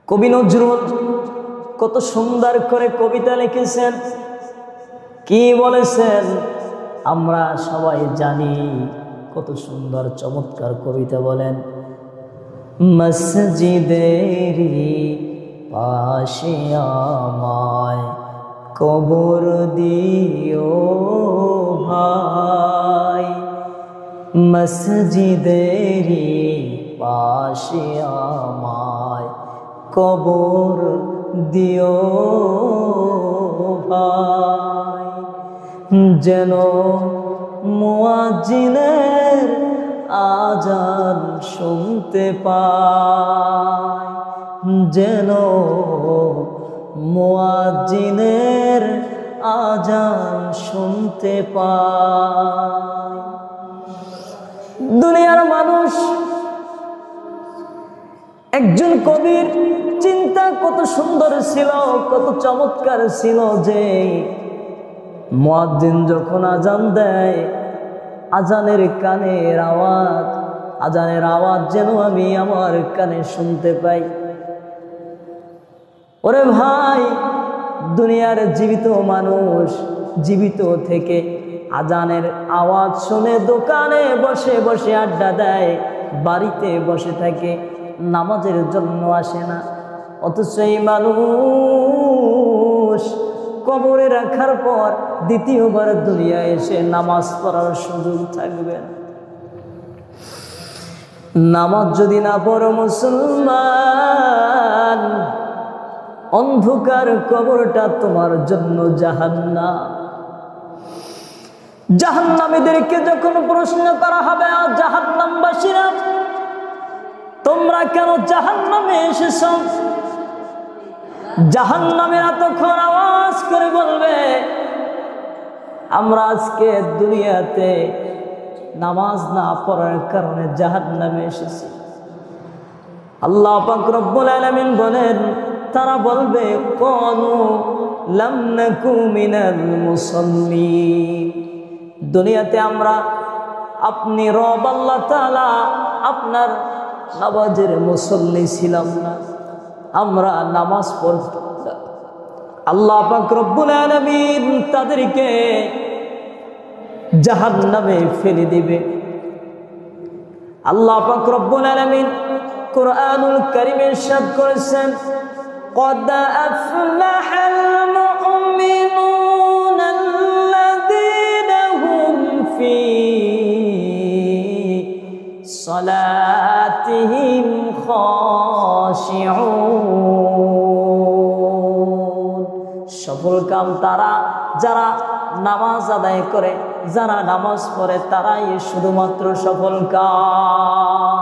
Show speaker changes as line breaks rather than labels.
কবি নজরুল কত সুন্দর করে কবিতা লিখেছেন, কি বলেছেন আমরা সবাই জানি। কত সুন্দর চমৎকার কবিতা বলেন। মসজিদেরি পাশে আমায় কবর দিও ভাই, মসজিদেরি পাশে আমায় কবর দিও ভাই, যেন মুয়াজ্জিনের আজান শুনতে পাই, যেন মুয়াজ্জিনের আজান শুনতে পাই। দুনিয়ার মানুষ একজন কবির চিন্তা কত সুন্দর ছিল, কত চমৎকার ছিল যে মুয়াজ্জিন যখন আজান দেয়, আজানের কানের আওয়াজ, আজানের আওয়াজ যেন আমি আমার কানে শুনতে পাই। ওরে ভাই, দুনিয়ার জীবিত মানুষ জীবিত থেকে আজানের আওয়াজ শুনে দোকানে বসে বসে আড্ডা দেয়, বাড়িতে বসে থাকে, নামাজের জন্য আসে না। অথচ এই মানুষ কবরে রাখার পর দ্বিতীয়বার দুনিয়ায় এসে নামাজ পড়ার সুযোগ থাকবে না। নামাজ যদি না পড়ো মুসলমান, অন্ধকার কবরটা তোমার জন্য জাহান্নাম। জাহান্নামীদেরকে যখন প্রশ্ন করা হবে, জাহান্নামবাসীরা তোমরা কেন জাহান্নামে এসেছো, জাহান্নামীরা তখন আওয়াজ করে বলবে, আমরা আজকে দুনিয়াতে নামাজ না পড়ার কারণে জাহান্নামে এসেছি। আল্লাহ পাক রব্বুল আলামিন বলেন, তারা বলবে ক্বালু লাম নাকু মিনাল মুসাল্লিন, দুনিয়াতে আমরা আপনি রব আল্লাহ তাআলা আপনার নামাজের মুসল্লি ছিলাম না, আমরা নামাজ পড়তাম না। আল্লাহ পাক রব্বুল আলামিন তাদেরকে জাহান্নামে ফেলে দিবে। আল্লাহ পাক রব্বুল আলামিন কুরআনুল কারীমে ইরশাদ করেছেন, قد أفلح المؤمنون الذين هم في صلاتهم خاشعون, সফল কাম তারা যারা নামাজ আদায় করে, যারা নামাজ পড়ে, তারাই শুধুমাত্র সফল কাম।